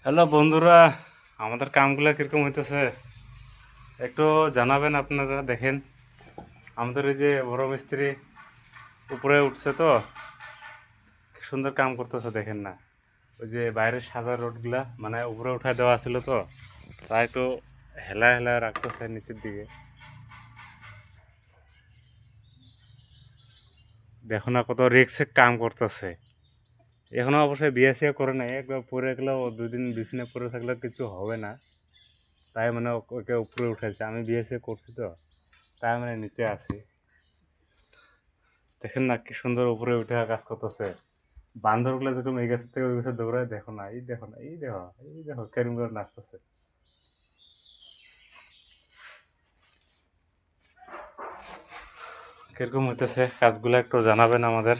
Hello বন্ধুরা, আমাদের কামগুলো কিরকম হইতেছে একটু জানাবেন। আপনারা দেখেন আমাদের এই যে বড় মিস্ত্রি উপরে উঠছে তো, কি সুন্দর কাম করতেছে দেখেন না। ওই যে বাইরের সাদা রোডগুলা মানে উপরে উঠায় দেওয়া ছিল তো, তাই তো হেলা হেলা রাখতেছে নিচের দিকে। দেখো না কত রিক্সে কাম করতেছে। এখনো অবশ্যই বিয়ে সিয়ে করে নাই, একবার পরে গেলেও 2 দিন বিছনে পরে থাকলেও কিছু হবে না। তাই মানে ওকে উপরে উঠেছে, আমি বিয়ে সিয়ে করছি তো, তাই মানে নিচে আছি। দেখেন না কি সুন্দর উপরে উঠে কাজ করতেছে। বান্দরগুলো যেরকম এই গাছের থেকে ওই গাছে দৌড়ায়, দেখো না, এই দেখো না, এই দেখো, এই দেখো কেরম করে নাচতেছে। কিরকম হইতেছে কাজগুলো একটু জানাবেন আমাদের।